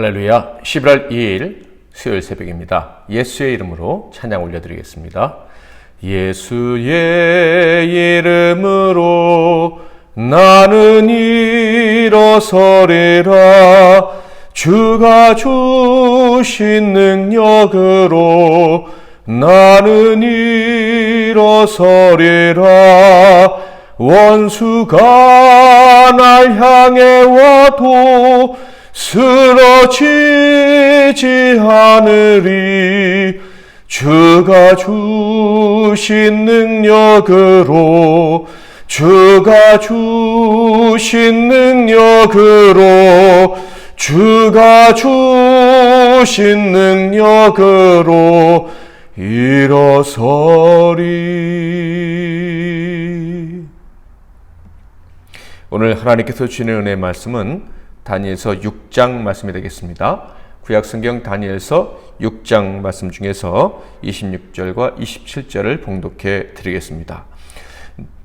할렐루야. 11월 2일 수요일 새벽입니다. 예수의 이름으로 찬양 올려드리겠습니다. 예수의 이름으로 나는 일어서리라. 주가 주신 능력으로 나는 일어서리라. 원수가 날 향해 와도 쓰러지지 않으리. 주가 주신 능력으로 주가 주신 능력으로 주가 주신 능력으로 일어서리. 오늘 하나님께서 주시는 은혜의 말씀은 다니엘서 6장 말씀이 되겠습니다. 구약성경 다니엘서 6장 말씀 중에서 26절과 27절을 봉독해 드리겠습니다.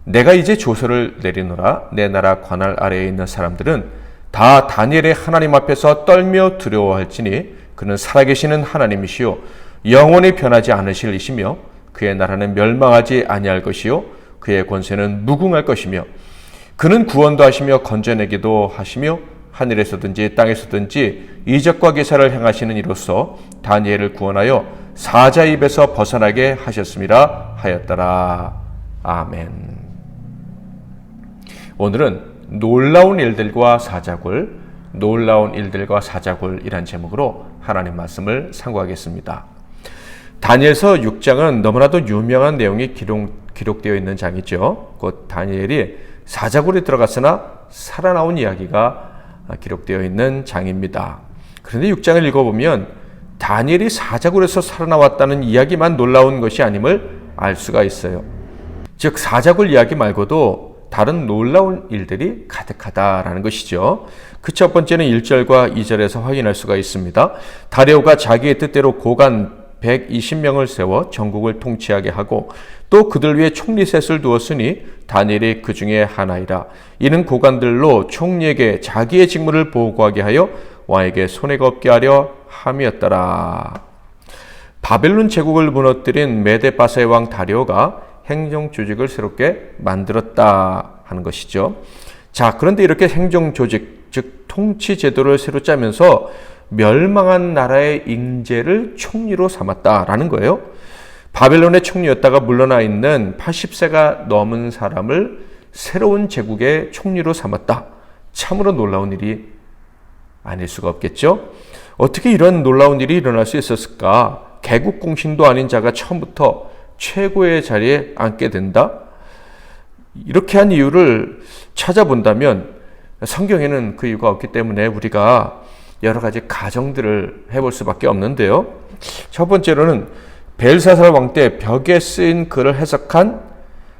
내가 이제 조서를 내리노라. 내 나라 관할 아래에 있는 사람들은 다 다니엘의 하나님 앞에서 떨며 두려워할지니 그는 살아계시는 하나님이시요 영원히 변하지 않으실 이시며 그의 나라는 멸망하지 아니할 것이요 그의 권세는 무궁할 것이며 그는 구원도 하시며 건져내기도 하시며 하늘에서든지 땅에서든지 이적과 기사를 행하시는 이로써 다니엘을 구원하여 사자 입에서 벗어나게 하셨음이라 하였더라. 아멘. 오늘은 놀라운 일들과 사자굴, 놀라운 일들과 사자굴이란 제목으로 하나님 말씀을 상고하겠습니다. 다니엘서 6장은 너무나도 유명한 내용이 기록되어 있는 장이죠. 곧 다니엘이 사자굴에 들어갔으나 살아나온 이야기가 기록되어 있는 장입니다. 그런데 6장을 읽어보면 다니엘이 사자굴에서 살아나왔다는 이야기만 놀라운 것이 아님을 알 수가 있어요. 즉 사자굴 이야기 말고도 다른 놀라운 일들이 가득하다라는 것이죠. 그 첫 번째는 1절과 2절에서 확인할 수가 있습니다. 다리오가 자기의 뜻대로 고관 120명을 세워 전국을 통치하게 하고 또 그들 위에 총리셋을 두었으니 다니엘이 그 중에 하나이라. 이는 고관들로 총리에게 자기의 직무를 보고하게 하여 왕에게 손해가 없게 하려 함이었더라. 바벨론 제국을 무너뜨린 메데바사의 왕 다리오가 행정조직을 새롭게 만들었다 하는 것이죠. 자, 그런데 이렇게 행정조직, 즉 통치제도를 새로 짜면서 멸망한 나라의 인재를 총리로 삼았다라는 거예요. 바벨론의 총리였다가 물러나 있는 80세가 넘은 사람을 새로운 제국의 총리로 삼았다. 참으로 놀라운 일이 아닐 수가 없겠죠. 어떻게 이런 놀라운 일이 일어날 수 있었을까? 개국공신도 아닌 자가 처음부터 최고의 자리에 앉게 된다? 이렇게 한 이유를 찾아본다면 성경에는 그 이유가 없기 때문에 우리가 여러 가지 가정들을 해볼 수밖에 없는데요. 첫 번째로는 벨사살 왕 때 벽에 쓰인 글을 해석한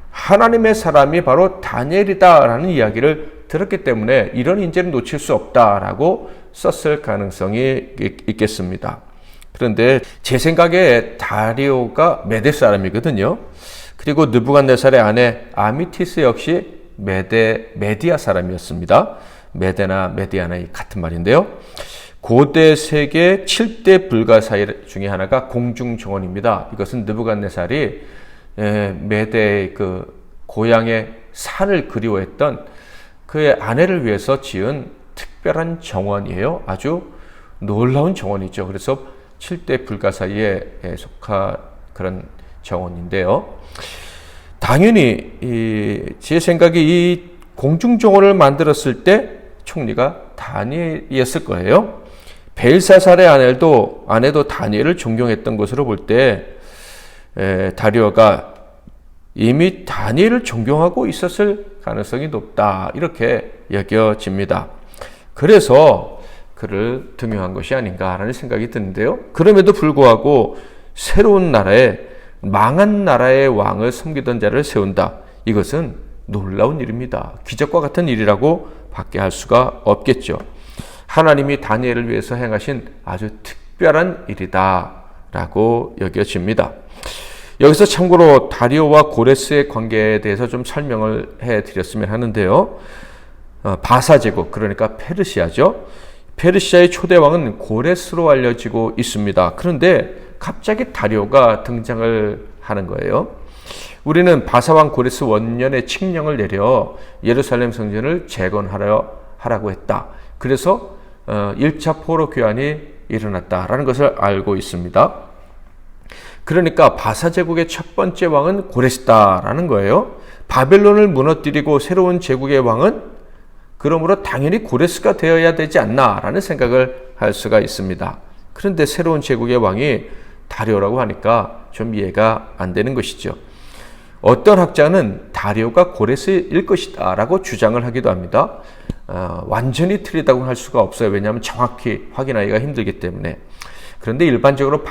하나님의 사람이 바로 다니엘이다라는 이야기를 들었기 때문에 이런 인재를 놓칠 수 없다라고 썼을 가능성이 있겠습니다. 그런데 제 생각에 다리오가 메대 사람이거든요. 그리고 느부갓네살의 아내 아미티스 역시 메디아 사람이었습니다. 메데나 메디아나 같은 말인데요. 고대 세계 7대 불가사의 중에 하나가 공중정원입니다. 이것은 느부갓네살이 메대의 그 고향의 산을 그리워했던 그의 아내를 위해서 지은 특별한 정원이에요. 아주 놀라운 정원이죠. 그래서 7대 불가사의에 속한 그런 정원인데요. 당연히 제 생각에 이 공중정원을 만들었을 때 총리가 다니엘이었을 거예요. 벨사살의 아내도 다니엘을 존경했던 것으로 볼 때 다리오가 이미 다니엘을 존경하고 있었을 가능성이 높다 이렇게 여겨집니다. 그래서 그를 등용한 것이 아닌가라는 생각이 드는데요. 그럼에도 불구하고 새로운 나라에 망한 나라의 왕을 섬기던 자를 세운다. 이것은 놀라운 일입니다. 기적과 같은 일이라고 밖에 할 수가 없겠죠. 하나님이 다니엘을 위해서 행하신 아주 특별한 일이다 라고 여겨집니다. 여기서 참고로 다리오와 고레스의 관계에 대해서 좀 설명을 해드렸으면 하는데요. 바사 제국, 그러니까 페르시아죠. 페르시아의 초대 왕은 고레스로 알려지고 있습니다. 그런데 갑자기 다리오가 등장을 하는 거예요. 우리는 바사왕 고레스 원년에 칙령을 내려 예루살렘 성전을 재건하라고 했다. 그래서 1차 포로 교환이 일어났다라는 것을 알고 있습니다. 그러니까 바사 제국의 첫 번째 왕은 고레스다라는 거예요. 바벨론을 무너뜨리고 새로운 제국의 왕은 그러므로 당연히 고레스가 되어야 되지 않나라는 생각을 할 수가 있습니다. 그런데 새로운 제국의 왕이 다리오라고 하니까 좀 이해가 안 되는 것이죠. 어떤 학자는 다리오가 고레스일 것이다 라고 주장을 하기도 합니다. 완전히 틀리다고 할 수가 없어요. 왜냐하면 정확히 확인하기가 힘들기 때문에. 그런데 일반적으로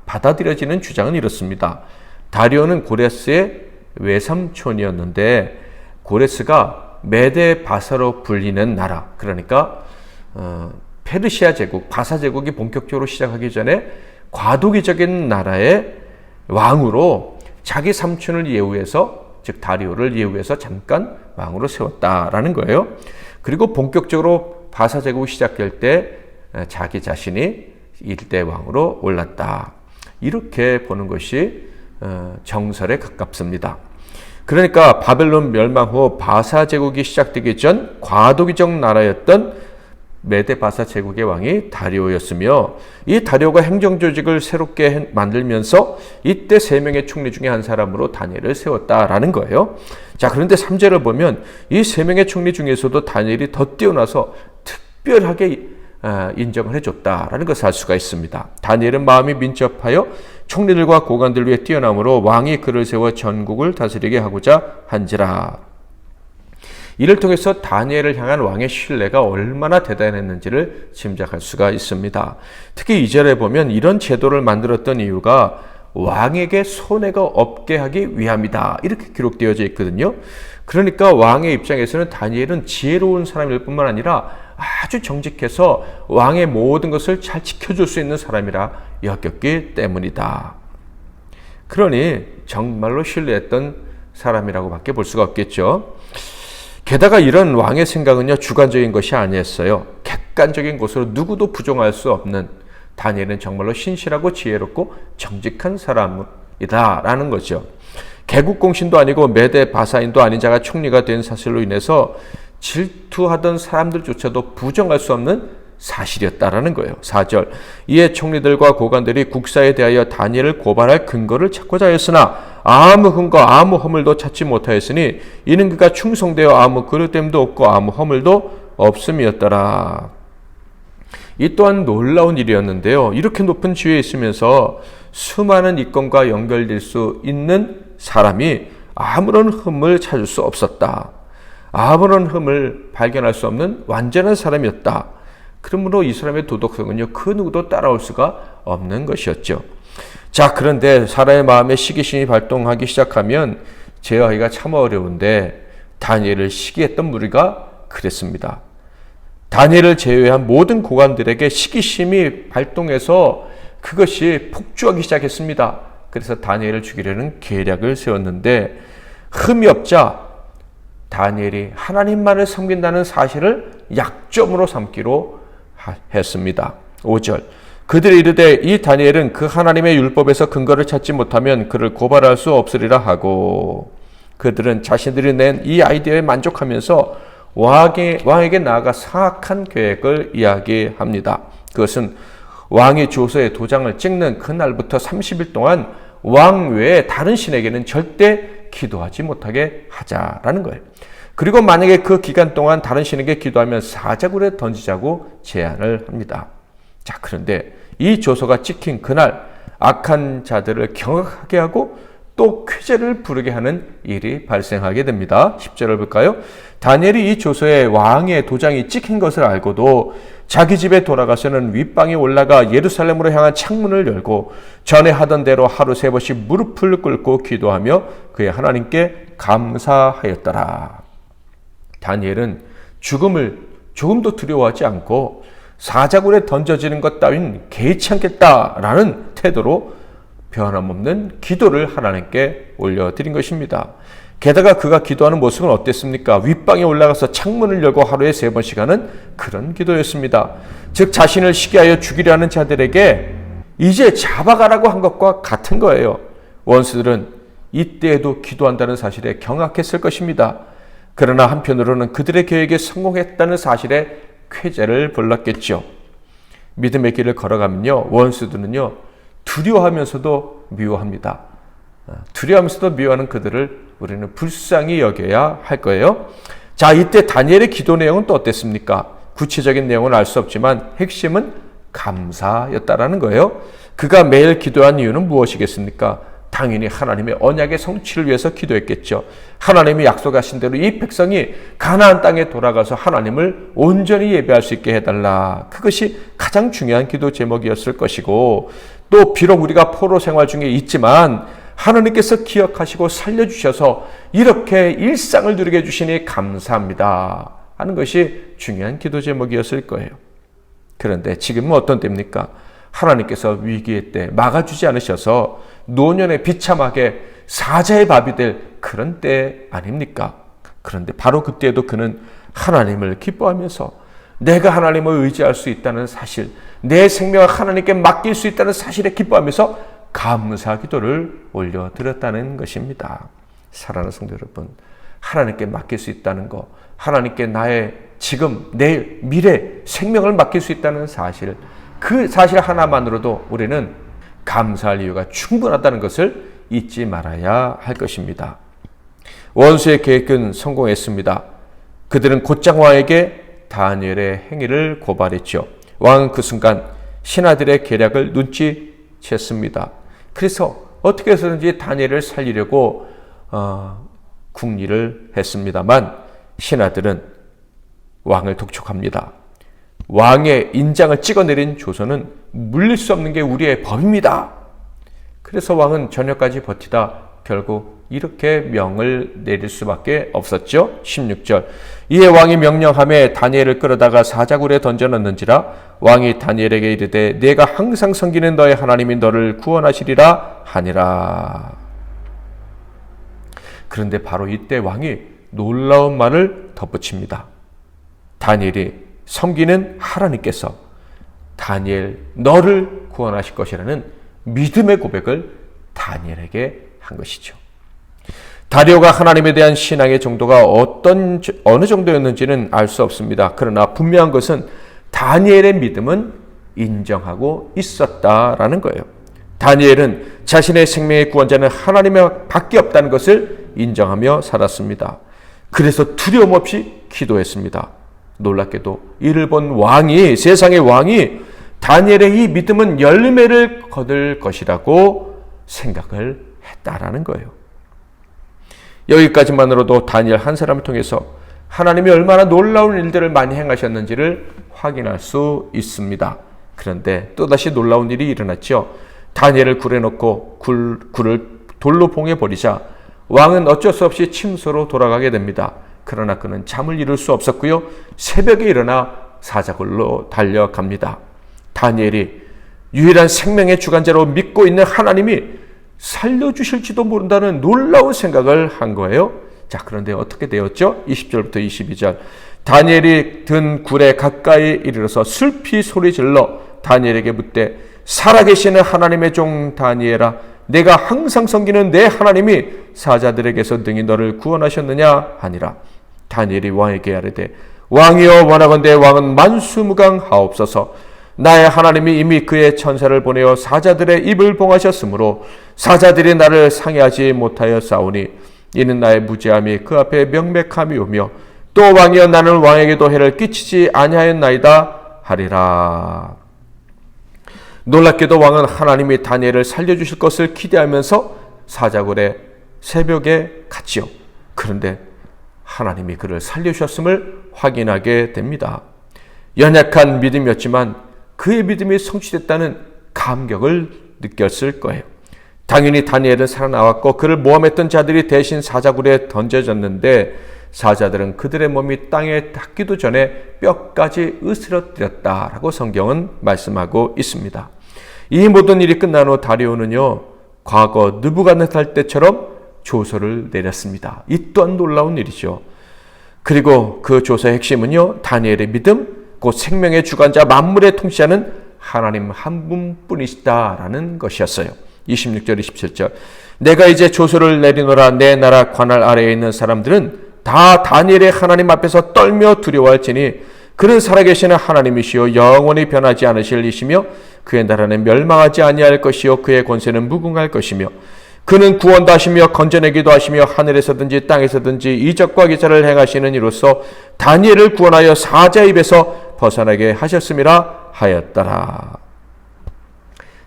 받아들여지는 주장은 이렇습니다. 다리오는 고레스의 외삼촌이었는데 고레스가 메데 바사로 불리는 나라, 그러니까 페르시아 제국, 바사 제국이 본격적으로 시작하기 전에 과도기적인 나라의 왕으로 자기 삼촌을 예우해서, 즉 다리오를 예우해서 잠깐 왕으로 세웠다라는 거예요. 그리고 본격적으로 바사 제국이 시작될 때 자기 자신이 일대 왕으로 올랐다. 이렇게 보는 것이 정설에 가깝습니다. 그러니까 바벨론 멸망 후 바사 제국이 시작되기 전 과도기적 나라였던 메데 바사 제국의 왕이 다리오였으며, 이 다리오가 행정조직을 새롭게 만들면서 이때 3명의 총리 중에 한 사람으로 다니엘을 세웠다라는 거예요. 자, 그런데 3절을 보면 이 3명의 총리 중에서도 다니엘이 더 뛰어나서 특별하게 인정을 해줬다라는 것을 알 수가 있습니다. 다니엘은 마음이 민첩하여 총리들과 고관들 위에 뛰어남으로 왕이 그를 세워 전국을 다스리게 하고자 한지라. 이를 통해서 다니엘을 향한 왕의 신뢰가 얼마나 대단했는지를 짐작할 수가 있습니다. 특히 2절에 보면 이런 제도를 만들었던 이유가 왕에게 손해가 없게 하기 위함이다, 이렇게 기록되어져 있거든요. 그러니까 왕의 입장에서는 다니엘은 지혜로운 사람일 뿐만 아니라 아주 정직해서 왕의 모든 것을 잘 지켜줄 수 있는 사람이라 여겼기 때문이다. 그러니 정말로 신뢰했던 사람이라고 밖에 볼 수가 없겠죠. 게다가 이런 왕의 생각은요, 주관적인 것이 아니었어요. 객관적인 것으로 누구도 부정할 수 없는, 다니엘은 정말로 신실하고 지혜롭고 정직한 사람이다라는 거죠. 개국공신도 아니고 메데 바사인도 아닌 자가 총리가 된 사실로 인해서 질투하던 사람들조차도 부정할 수 없는 사실이었다라는 거예요. 4절, 이에 총리들과 고관들이 국사에 대하여 다니엘을 고발할 근거를 찾고자 하였으나 아무 근거 아무 허물도 찾지 못하였으니 이는 그가 충성되어 아무 그릇됨도 없고 아무 허물도 없음이었더라. 이 또한 놀라운 일이었는데요. 이렇게 높은 지위에 있으면서 수많은 이권과 연결될 수 있는 사람이 아무런 흠을 찾을 수 없었다. 아무런 흠을 발견할 수 없는 완전한 사람이었다. 그러므로 이 사람의 도덕성은요, 그 누구도 따라올 수가 없는 것이었죠. 자, 그런데 사람의 마음에 시기심이 발동하기 시작하면 제어하기가 참 어려운데 다니엘을 시기했던 무리가 그랬습니다. 다니엘을 제외한 모든 고관들에게 시기심이 발동해서 그것이 폭주하기 시작했습니다. 그래서 다니엘을 죽이려는 계략을 세웠는데 흠이 없자 다니엘이 하나님만을 섬긴다는 사실을 약점으로 삼기로 했습니다. 5절, 그들이 이르되 이 다니엘은 그 하나님의 율법에서 근거를 찾지 못하면 그를 고발할 수 없으리라 하고, 그들은 자신들이 낸 이 아이디어에 만족하면서 왕에게 나아가 사악한 계획을 이야기합니다. 그것은 왕이 조서에 도장을 찍는 그날부터 30일 동안 왕 외에 다른 신에게는 절대 기도하지 못하게 하자라는 거예요. 그리고 만약에 그 기간 동안 다른 신에게 기도하면 사자굴에 던지자고 제안을 합니다. 자, 그런데 이 조서가 찍힌 그날 악한 자들을 경악하게 하고 또 쾌재를 부르게 하는 일이 발생하게 됩니다. 10절을 볼까요? 다니엘이 이 조서에 왕의 도장이 찍힌 것을 알고도 자기 집에 돌아가서는 윗방에 올라가 예루살렘으로 향한 창문을 열고 전에 하던 대로 하루 3번씩 무릎을 꿇고 기도하며 그의 하나님께 감사하였더라. 다니엘은 죽음을 조금도 두려워하지 않고 사자굴에 던져지는 것 따윈 개의치 않겠다라는 태도로 변함없는 기도를 하나님께 올려드린 것입니다. 게다가 그가 기도하는 모습은 어땠습니까? 윗방에 올라가서 창문을 열고 하루에 3번씩 하는 그런 기도였습니다. 즉 자신을 시기하여 죽이려 하는 자들에게 이제 잡아가라고 한 것과 같은 거예요. 원수들은 이때에도 기도한다는 사실에 경악했을 것입니다. 그러나 한편으로는 그들의 계획에 성공했다는 사실에 쾌재를 불렀겠죠. 믿음의 길을 걸어가면요, 원수들은요 두려워하면서도 미워합니다. 두려워하면서도 미워하는 그들을 우리는 불쌍히 여겨야 할 거예요. 자, 이때 다니엘의 기도 내용은 또 어땠습니까? 구체적인 내용은 알 수 없지만 핵심은 감사였다라는 거예요. 그가 매일 기도한 이유는 무엇이겠습니까? 당연히 하나님의 언약의 성취를 위해서 기도했겠죠. 하나님이 약속하신 대로 이 백성이 가나안 땅에 돌아가서 하나님을 온전히 예배할 수 있게 해달라. 그것이 가장 중요한 기도 제목이었을 것이고, 또 비록 우리가 포로 생활 중에 있지만 하나님께서 기억하시고 살려주셔서 이렇게 일상을 누리게 해주시니 감사합니다 하는 것이 중요한 기도 제목이었을 거예요. 그런데 지금은 어떤 때입니까? 하나님께서 위기의 때 막아주지 않으셔서 노년에 비참하게 사자의 밥이 될 그런 때 아닙니까? 그런데 바로 그때에도 그는 하나님을 기뻐하면서 내가 하나님을 의지할 수 있다는 사실, 내 생명을 하나님께 맡길 수 있다는 사실에 기뻐하면서 감사 기도를 올려드렸다는 것입니다. 사랑하는 성도 여러분, 하나님께 맡길 수 있다는 것, 하나님께 나의 지금, 내일, 미래, 생명을 맡길 수 있다는 사실, 그 사실 하나만으로도 우리는 감사할 이유가 충분하다는 것을 잊지 말아야 할 것입니다. 원수의 계획은 성공했습니다. 그들은 곧장 왕에게 다니엘의 행위를 고발했죠. 왕은 그 순간 신하들의 계략을 눈치챘습니다. 그래서 어떻게 해서든지 다니엘을 살리려고 궁리를 했습니다만 신하들은 왕을 독촉합니다. 왕의 인장을 찍어내린 조선은 물릴 수 없는 게 우리의 법입니다. 그래서 왕은 저녁까지 버티다 결국 이렇게 명을 내릴 수밖에 없었죠. 16절. 이에 왕이 명령하며 다니엘을 끌어다가 사자굴에 던져넣는지라 왕이 다니엘에게 이르되 내가 항상 섬기는 너의 하나님이 너를 구원하시리라 하니라. 그런데 바로 이때 왕이 놀라운 말을 덧붙입니다. 다니엘이 섬기는 하나님께서 다니엘 너를 구원하실 것이라는 믿음의 고백을 다니엘에게 한 것이죠. 다리오가 하나님에 대한 신앙의 정도가 어느 정도였는지는 알 수 없습니다. 그러나 분명한 것은 다니엘의 믿음은 인정하고 있었다라는 거예요. 다니엘은 자신의 생명의 구원자는 하나님의 밖에 없다는 것을 인정하며 살았습니다. 그래서 두려움 없이 기도했습니다. 놀랍게도 이를 본 왕이, 세상의 왕이 다니엘의 이 믿음은 열매를 거둘 것이라고 생각을 했다라는 거예요. 여기까지만으로도 다니엘 한 사람을 통해서 하나님이 얼마나 놀라운 일들을 많이 행하셨는지를 확인할 수 있습니다. 그런데 또다시 놀라운 일이 일어났죠. 다니엘을 굴에 넣고 굴을 돌로 봉해 버리자 왕은 어쩔 수 없이 침소로 돌아가게 됩니다. 그러나 그는 잠을 이룰 수 없었고요. 새벽에 일어나 사자굴로 달려갑니다. 다니엘이 유일한 생명의 주관자로 믿고 있는 하나님이 살려주실지도 모른다는 놀라운 생각을 한 거예요. 자, 그런데 어떻게 되었죠? 20절부터 22절. 다니엘이 든 굴에 가까이 이르러서 슬피 소리질러 다니엘에게 묻되 살아계시는 하나님의 종 다니엘아, 내가 항상 섬기는 내 하나님이 사자들에게서 능히 너를 구원하셨느냐 하니라. 다니엘이 왕에게 아뢰되 왕이여 원하건대 왕은 만수무강하옵소서. 나의 하나님이 이미 그의 천사를 보내어 사자들의 입을 봉하셨으므로 사자들이 나를 상해하지 못하여 싸우니 이는 나의 무죄함이 그 앞에 명백함이 오며 또 왕이여 나는 왕에게도 해를 끼치지 아니하였나이다 하리라. 놀랍게도 왕은 하나님이 다니엘을 살려주실 것을 기대하면서 사자굴에 새벽에 갔지요. 그런데 하나님이 그를 살려주셨음을 확인하게 됩니다. 연약한 믿음이었지만 그의 믿음이 성취됐다는 감격을 느꼈을 거예요. 당연히 다니엘은 살아나왔고 그를 모함했던 자들이 대신 사자굴에 던져졌는데 사자들은 그들의 몸이 땅에 닿기도 전에 뼈까지 으스러뜨렸다라고 성경은 말씀하고 있습니다. 이 모든 일이 끝난 후 다리오는요, 과거 느부갓네살 때처럼 조서를 내렸습니다. 이 또한 놀라운 일이죠. 그리고 그 조서의 핵심은요, 다니엘의 믿음, 곧 생명의 주관자 만물에 통치하는 하나님 한 분뿐이시다라는 것이었어요. 26절 27절 내가 이제 조서를 내리노라. 내 나라 관할 아래에 있는 사람들은 다 다니엘의 하나님 앞에서 떨며 두려워할지니 그는 살아계시는 하나님이시요 영원히 변하지 않으실 이시며 그의 나라는 멸망하지 아니할 것이요 그의 권세는 무궁할 것이며 그는 구원도 하시며 건져내기도 하시며 하늘에서든지 땅에서든지 이적과 기사를 행하시는 이로써 다니엘을 구원하여 사자의 입에서 벗어나게 하셨음이라 하였더라.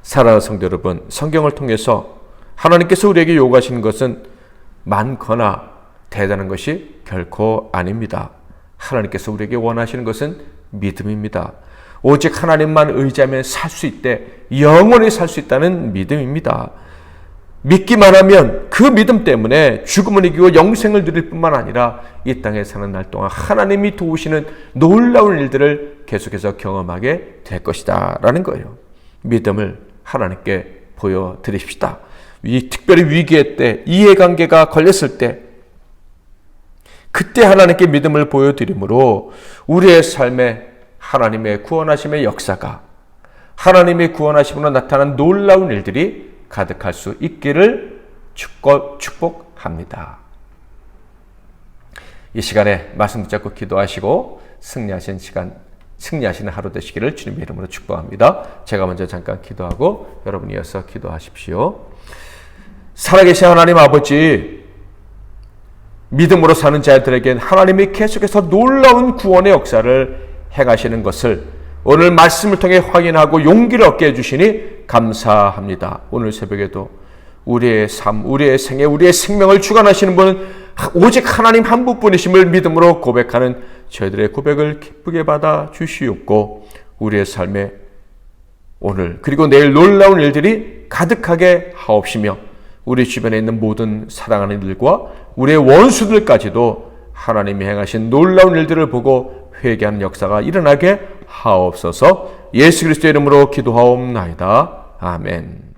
사랑하는 성도 여러분, 성경을 통해서 하나님께서 우리에게 요구하시는 것은 많거나 대단한 것이 결코 아닙니다. 하나님께서 우리에게 원하시는 것은 믿음입니다. 오직 하나님만 의지하면 살 수 있대, 영원히 살 수 있다는 믿음입니다. 믿기만 하면 그 믿음 때문에 죽음을 이기고 영생을 누릴 뿐만 아니라 이 땅에 사는 날 동안 하나님이 도우시는 놀라운 일들을 계속해서 경험하게 될 것이다 라는 거예요. 믿음을 하나님께 보여드립시다. 특별히 위기의 때, 이해관계가 걸렸을 때 그때 하나님께 믿음을 보여드림으로 우리의 삶에 하나님의 구원하심의 역사가, 하나님의 구원하심으로 나타난 놀라운 일들이 가득할 수 있기를 축복합니다. 이 시간에 말씀 붙잡고 기도하시고 승리하시는 하루 되시기를 주님의 이름으로 축복합니다. 제가 먼저 잠깐 기도하고 여러분이 이어서 기도하십시오. 살아계신 하나님 아버지, 믿음으로 사는 자들에겐 하나님이 계속해서 놀라운 구원의 역사를 행하시는 것을 오늘 말씀을 통해 확인하고 용기를 얻게 해주시니 감사합니다. 오늘 새벽에도 우리의 삶, 우리의 생애, 우리의 생명을 주관하시는 분은 오직 하나님 한 분뿐이심을 믿음으로 고백하는 저희들의 고백을 기쁘게 받아 주시옵고 우리의 삶에 오늘 그리고 내일 놀라운 일들이 가득하게 하옵시며 우리 주변에 있는 모든 사랑하는 이들과 우리의 원수들까지도 하나님이 행하신 놀라운 일들을 보고 회개하는 역사가 일어나게 하옵소서. 예수 그리스도의 이름으로 기도하옵나이다. 아멘.